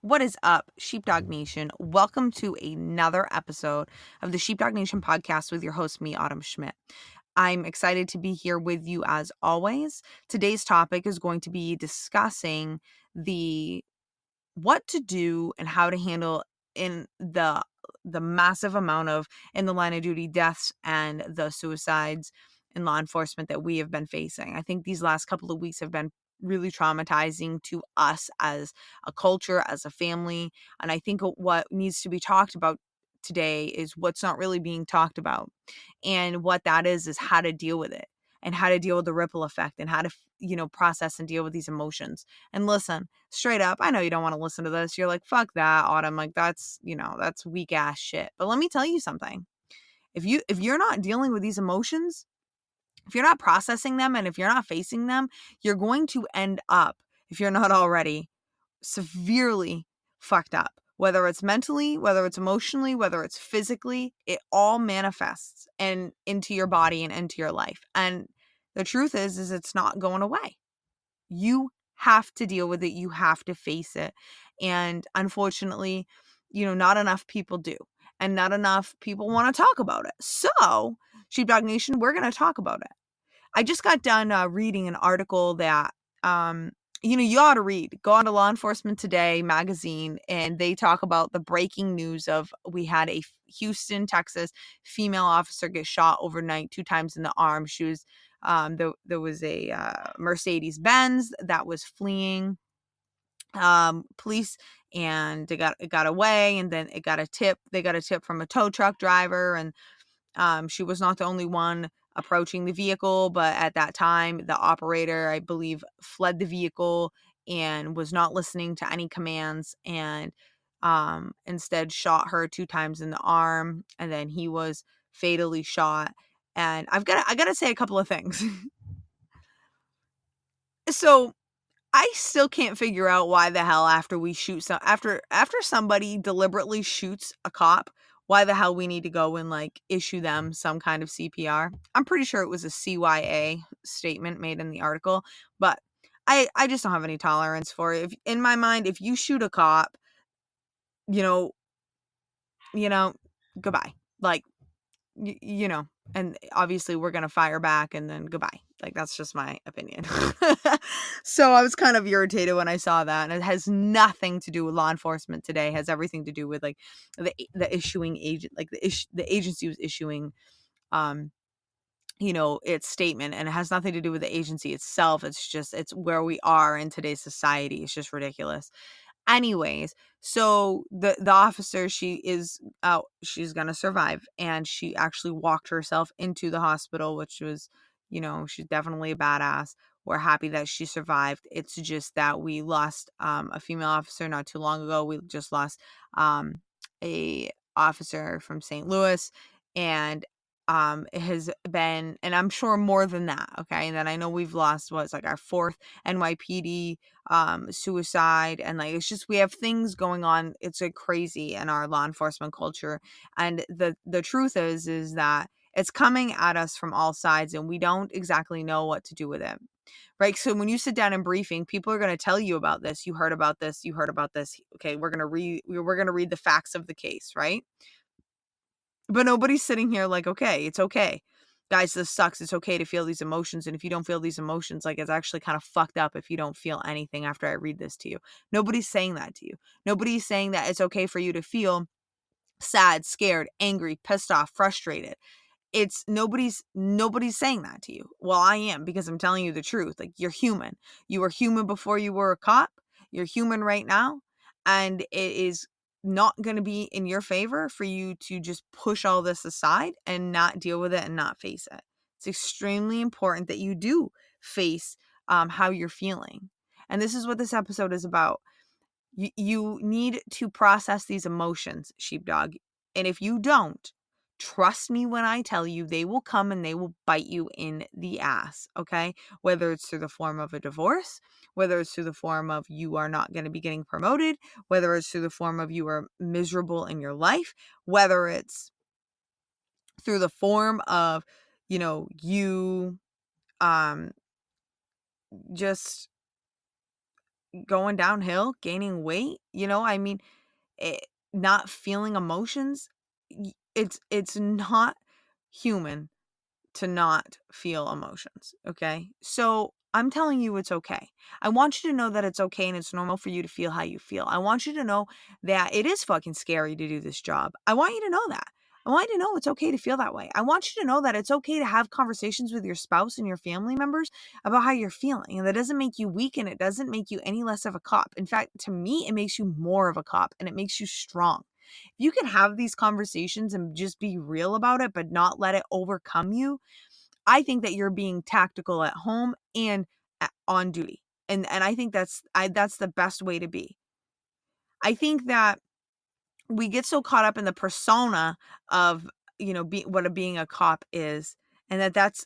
What is up, Sheepdog Nation? Welcome to another episode of the Sheepdog Nation podcast with your host, me, Autumn Schmidt. I'm excited to be here with you as always. Today's topic is going to be discussing what to do and how to handle in the massive amount of in the line of duty deaths and the suicides in law enforcement that we have been facing. I think these last couple of weeks have been really traumatizing to us as a culture, as a family. And I think what needs to be talked about today is what's not really being talked about. And what that is how to deal with it and how to deal with the ripple effect and how to, process and deal with these emotions. And listen, straight up, I know you don't want to listen to this. You're like, fuck that, Autumn. Like that's weak ass shit. But let me tell you something. If you're not dealing with these emotions, if you're not processing them and if you're not facing them, you're going to end up, if you're not already, severely fucked up. Whether it's mentally, whether it's emotionally, whether it's physically, it all manifests and into your body and into your life. And the truth is it's not going away. You have to deal with it. You have to face it. And unfortunately, not enough people do. And not enough people want to talk about it. So, Sheepdog Nation, we're going to talk about it. I just got done reading an article that, you ought to read. Go on to Law Enforcement Today magazine, and they talk about the breaking news of we had a Houston, Texas female officer get shot overnight 2 times in the arm. She was, there was a Mercedes Benz that was fleeing police, and it got away, and then it got a tip. They got a tip from a tow truck driver, and she was not the only one approaching the vehicle, but at that time, the operator, I believe, fled the vehicle and was not listening to any commands, and instead shot her 2 times in the arm, and then he was fatally shot. And I gotta say a couple of things. So I still can't figure out why the hell after somebody deliberately shoots a cop, why the hell we need to go and issue them some kind of CPR. I'm pretty sure it was a CYA statement made in the article, but I just don't have any tolerance for it. In my mind, if you shoot a cop, you know, goodbye. And obviously we're going to fire back and then goodbye. That's just my opinion. So I was kind of irritated when I saw that, and it has nothing to do with law enforcement today. It has everything to do with the issuing agent, the agency was issuing, its statement, and it has nothing to do with the agency itself. It's where we are in today's society. It's just ridiculous. Anyways, so the officer, she's gonna survive, and she actually walked herself into the hospital, which was, she's definitely a badass. We're happy that she survived. It's just that we lost a female officer not too long ago. We just lost a officer from St. Louis, and it has been, and I'm sure more than that. Okay, and then I know we've lost our 4th NYPD suicide, and it's just, we have things going on. It's crazy in our law enforcement culture, and the truth is that it's coming at us from all sides, and we don't exactly know what to do with it, right? So when you sit down in briefing, people are going to tell you about this. You heard about this. Okay, we're going to read the facts of the case, right? But nobody's sitting here okay, it's okay, guys, this sucks. It's okay to feel these emotions. And if you don't feel these emotions, it's actually kind of fucked up if you don't feel anything after I read this to you. Nobody's saying that to you. Nobody's saying that it's okay for you to feel sad, scared, angry, pissed off, frustrated. It's nobody's saying that to you. Well, I am, because I'm telling you the truth. You're human. You were human before you were a cop. You're human right now. And it is not going to be in your favor for you to just push all this aside and not deal with it and not face it. It's extremely important that you do face how you're feeling. And this is what this episode is about. You need to process these emotions, sheepdog. And if you don't, trust me when I tell you, they will come and they will bite you in the ass, okay? Whether it's through the form of a divorce, whether it's through the form of you are not going to be getting promoted, whether it's through the form of you are miserable in your life, whether it's through the form of, you just going downhill, gaining weight, I mean, eh, not feeling emotions. It's not human to not feel emotions, okay? So I'm telling you it's okay. I want you to know that it's okay and it's normal for you to feel how you feel. I want you to know that it is fucking scary to do this job. I want you to know that. I want you to know it's okay to feel that way. I want you to know that it's okay to have conversations with your spouse and your family members about how you're feeling. And that doesn't make you weak and it doesn't make you any less of a cop. In fact, to me, it makes you more of a cop and it makes you strong. If you can have these conversations and just be real about it, but not let it overcome you, I think that you're being tactical at home and on duty. And I think that's the best way to be. I think that we get so caught up in the persona of, what being a cop is, and that's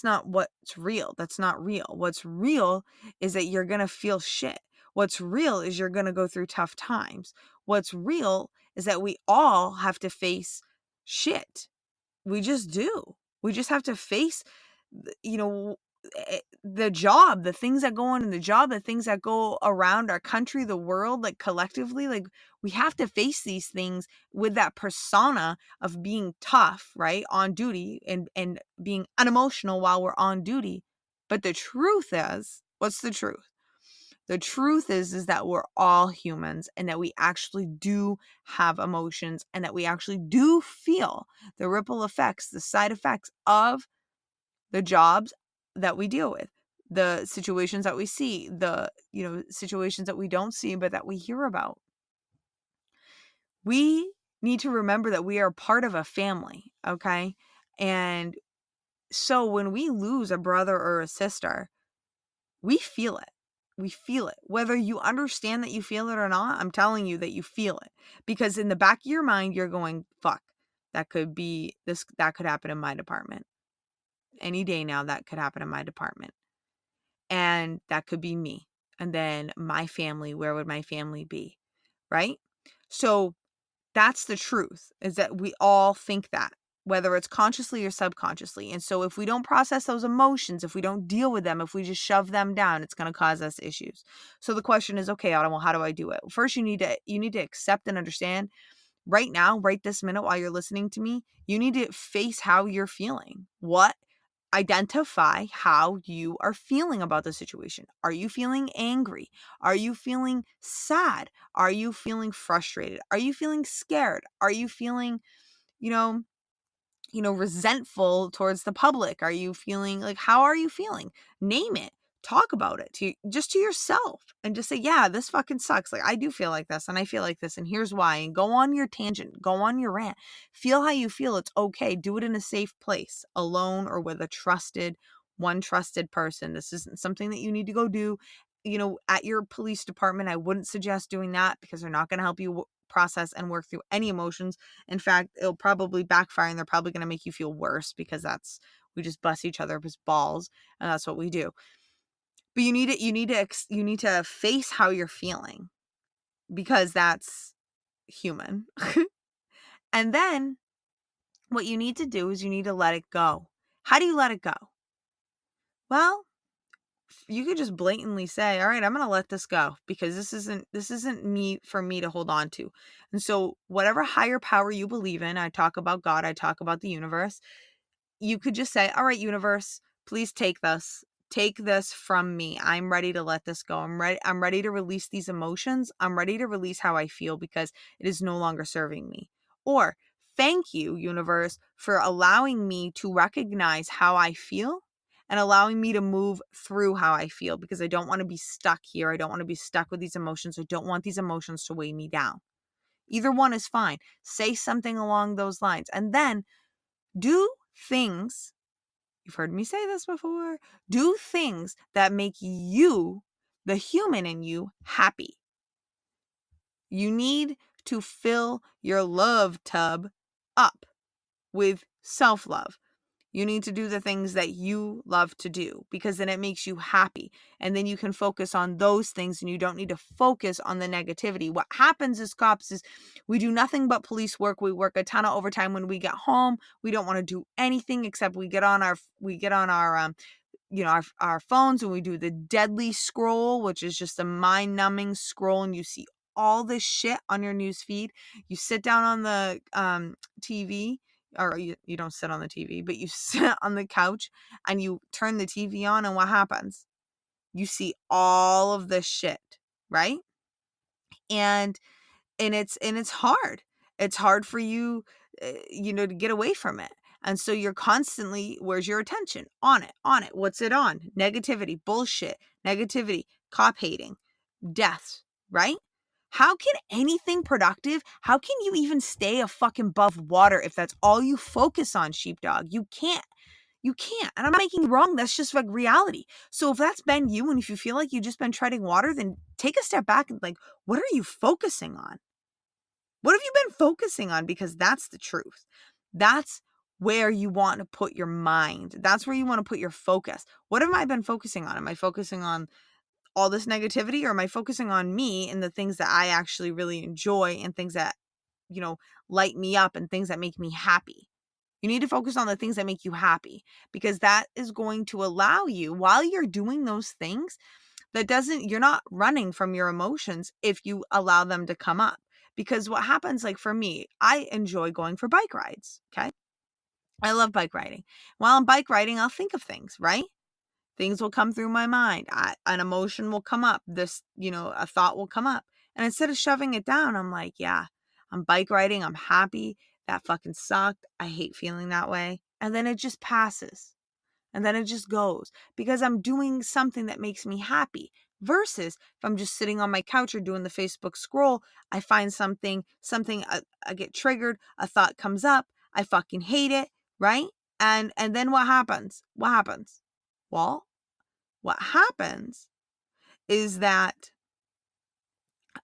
not what's real. That's not real. What's real is that you're going to feel shit. What's real is you're going to go through tough times. What's real is that we all have to face shit. We just do. We just have to face, the job, the things that go on in the job, the things that go around our country, the world, like collectively, like we have to face these things with that persona of being tough, right? On duty and being unemotional while we're on duty. But the truth is, what's the truth? The truth is that we're all humans and that we actually do have emotions and that we actually do feel the ripple effects, the side effects of the jobs that we deal with, the situations that we see, the, situations that we don't see, but that we hear about. We need to remember that we are part of a family, okay? And so when we lose a brother or a sister, we feel it. We feel it. Whether you understand that you feel it or not, I'm telling you that you feel it. Because in the back of your mind, you're going, fuck, that could be this, that could happen in my department. Any day now, that could happen in my department. And that could be me. And then my family, where would my family be? Right? So that's the truth, is that we all think that, whether it's consciously or subconsciously. And so if we don't process those emotions, if we don't deal with them, if we just shove them down, it's going to cause us issues. So the question is, okay, Autumn, well, how do I do it? First, you need to accept and understand right now, right this minute while you're listening to me, you need to face how you're feeling. Identify how you are feeling about the situation. Are you feeling angry? Are you feeling sad? Are you feeling frustrated? Are you feeling scared? Are you feeling, you know, resentful towards the public? Are you feeling like, how are you feeling? Name it. Talk about it to yourself and just say, yeah, this fucking sucks. Like, I do feel like this and I feel like this and here's why. And go on your tangent, go on your rant, feel how you feel. It's okay. Do it in a safe place, alone or with one trusted person. This isn't something that you need to go do, at your police department. I wouldn't suggest doing that because they're not going to help you process and work through any emotions. In fact, it'll probably backfire and they're probably going to make you feel worse because we just bust each other's balls and that's what we do. But you need to face how you're feeling because that's human. And then what you need to do is you need to let it go. How do you let it go? Well, you could just blatantly say, all right, I'm going to let this go because this isn't me for me to hold on to. And so whatever higher power you believe in, I talk about God, I talk about the universe, you could just say, all right, universe, please take this. Take this from me. I'm ready to let this go. I'm ready to release these emotions. I'm ready to release how I feel because it is no longer serving me. Or thank you, universe, for allowing me to recognize how I feel and allowing me to move through how I feel because I don't want to be stuck here. I don't want to be stuck with these emotions. I don't want these emotions to weigh me down. Either one is fine. Say something along those lines and then do things. You've heard me say this before. Do things that make you, the human in you, happy. You need to fill your love tub up with self-love. You need to do the things that you love to do because then it makes you happy. And then you can focus on those things and you don't need to focus on the negativity. What happens as cops is we do nothing but police work. We work a ton of overtime when we get home. We don't want to do anything except we get on our our phones, and we do the deadly scroll, which is just a mind-numbing scroll, and you see all this shit on your news feed. You sit down on the TV, or you don't sit on the TV, but you sit on the couch and you turn the TV on, and what happens? You see all of this shit, right? And it's hard. It's hard for you, to get away from it. And so you're constantly, where's your attention? On it, on it. What's it on? Negativity, bullshit, negativity, cop hating, deaths, right? How can anything productive, how can you even stay a fucking above water if that's all you focus on, sheepdog? You can't. You can't. And I'm not making you wrong. That's just like reality. So if that's been you, and if you feel like you've just been treading water, then take a step back and like, what are you focusing on? What have you been focusing on? Because that's the truth. That's where you want to put your mind. That's where you want to put your focus. What have I been focusing on? Am I focusing on all this negativity, or am I focusing on me and the things that I actually really enjoy, and things that, light me up, and things that make me happy? You need to focus on the things that make you happy, because that is going to allow you, while you're doing those things, you're not running from your emotions if you allow them to come up. Because what happens, like for me, I enjoy going for bike rides. Okay. I love bike riding. While I'm bike riding, I'll think of things, right? Things will come through my mind. An emotion will come up. A thought will come up. And instead of shoving it down, I'm like, yeah, I'm bike riding. I'm happy. That fucking sucked. I hate feeling that way. And then it just passes. And then it just goes, because I'm doing something that makes me happy. Versus if I'm just sitting on my couch or doing the Facebook scroll, I find something, I get triggered, a thought comes up, I fucking hate it, right? And then what happens? Well, what happens is that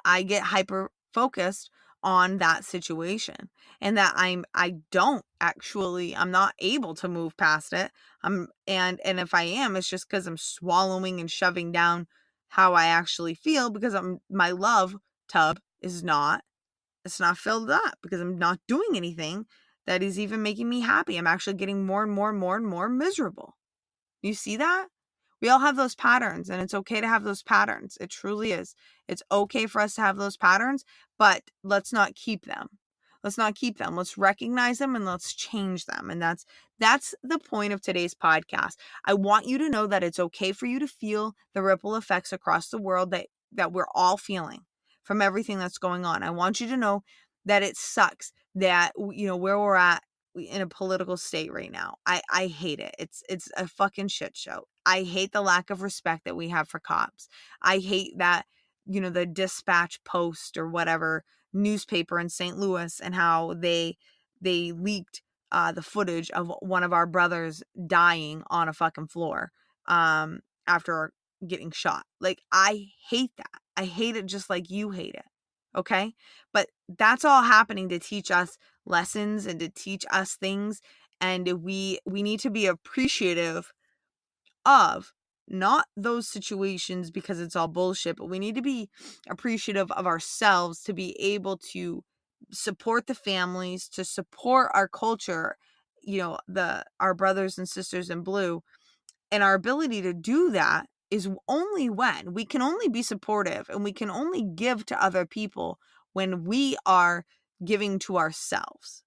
I get hyper focused on that situation, and that I'm not able to move past it. And if I am, it's just because I'm swallowing and shoving down how I actually feel, because my love tub it's not filled up, because I'm not doing anything that is even making me happy. I'm actually getting more and more and more and more miserable. You see that? We all have those patterns, and it's okay to have those patterns. It truly is. It's okay for us to have those patterns, but let's not keep them. Let's recognize them, and let's change them. And that's the point of today's podcast. I want you to know that it's okay for you to feel the ripple effects across the world that we're all feeling from everything that's going on. I want you to know that it sucks that, where we're at in a political state right now. I hate it. It's a fucking shit show. I hate the lack of respect that we have for cops. I hate that, the Dispatch Post or whatever newspaper in St. Louis, and how they leaked the footage of one of our brothers dying on a fucking floor after getting shot. Like, I hate that. I hate it just like you hate it. Okay? But that's all happening to teach us lessons and to teach us things. And we need to be appreciative of not those situations because it's all bullshit, but we need to be appreciative of ourselves to be able to support the families, to support our culture, our brothers and sisters in blue. And our ability to do that is only when we can only be supportive, and we can only give to other people when we are giving to ourselves.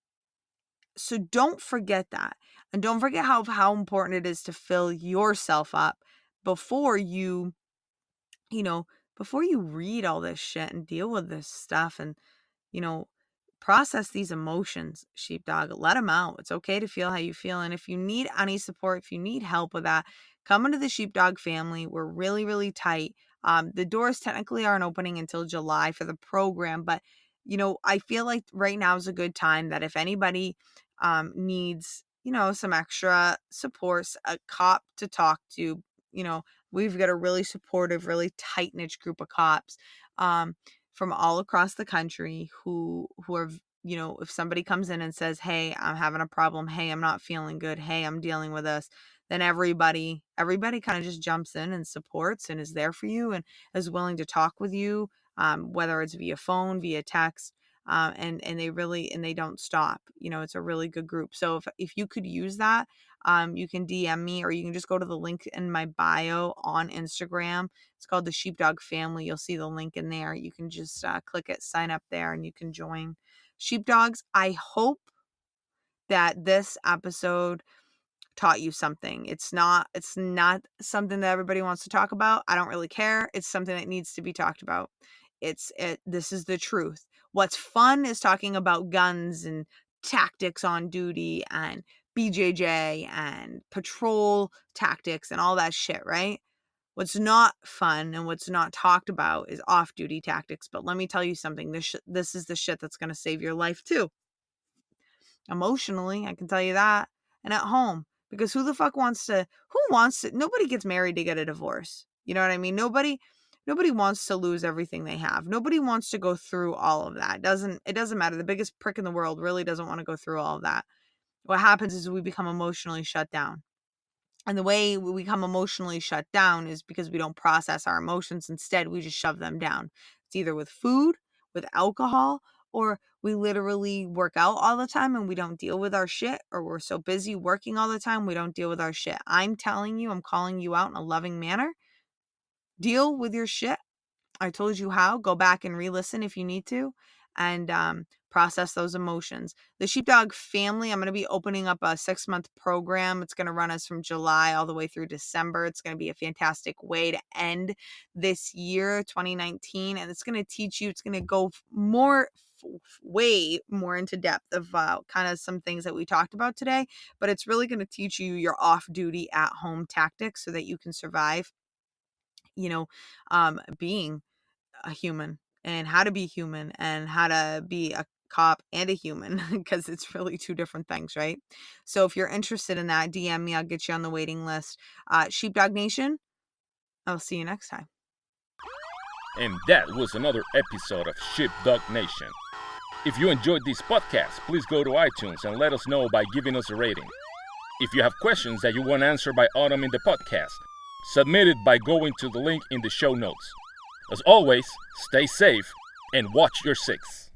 So don't forget that. And don't forget how important it is to fill yourself up before you read all this shit and deal with this stuff, and, process these emotions, sheepdog. Let them out. It's okay to feel how you feel. And if you need any support, if you need help with that, come into the Sheepdog Family. We're really, really tight. The doors technically aren't opening until July for the program, but I feel like right now is a good time that if anybody needs, some extra supports, a cop to talk to, we've got a really supportive, really tight-knit group of cops from all across the country who are, if somebody comes in and says, hey, I'm having a problem, hey, I'm not feeling good, hey, I'm dealing with this, then everybody kind of just jumps in and supports and is there for you and is willing to talk with you, whether it's via phone, via text, and they don't stop. It's a really good group. So if you could use that, you can DM me, or you can just go to the link in my bio on Instagram. It's called the Sheepdog Family. You'll see the link in there. You can just click it, sign up there, and you can join. Sheepdogs, I hope that this episode taught you something. It's not something that everybody wants to talk about. I don't really care. It's something that needs to be talked about. This is the truth. What's fun is talking about guns and tactics on duty and BJJ and patrol tactics and all that shit, right? What's not fun and what's not talked about is off-duty tactics. But let me tell you something. This is the shit that's going to save your life too. Emotionally, I can tell you that. And at home. Because who wants to, nobody gets married to get a divorce. You know what I mean? Nobody wants to lose everything they have. Nobody wants to go through all of that. It doesn't matter. The biggest prick in the world really doesn't want to go through all of that. What happens is we become emotionally shut down. And the way we become emotionally shut down is because we don't process our emotions. Instead, we just shove them down. It's either with food, with alcohol, or we literally work out all the time and we don't deal with our shit, or we're so busy working all the time we don't deal with our shit. I'm telling you, I'm calling you out in a loving manner. Deal with your shit. I told you how. Go back and re-listen if you need to, and process those emotions. The Sheepdog Family, I'm going to be opening up a 6-month program. It's going to run us from July all the way through December. It's going to be a fantastic way to end this year, 2019, and it's going to teach you, it's going to go way more into depth of kind of some things that we talked about today, but it's really going to teach you your off-duty at-home tactics so that you can survive, being a human, and how to be human, and how to be a cop and a human, because it's really two different things, right? So if you're interested in that, DM me. I'll get you on the waiting list. Sheepdog Nation, I'll see you next time. And that was another episode of Sheepdog Nation. If you enjoyed this podcast, please go to iTunes and let us know by giving us a rating. If you have questions that you want answered by Autumn in the podcast, submit it by going to the link in the show notes. As always, stay safe and watch your six.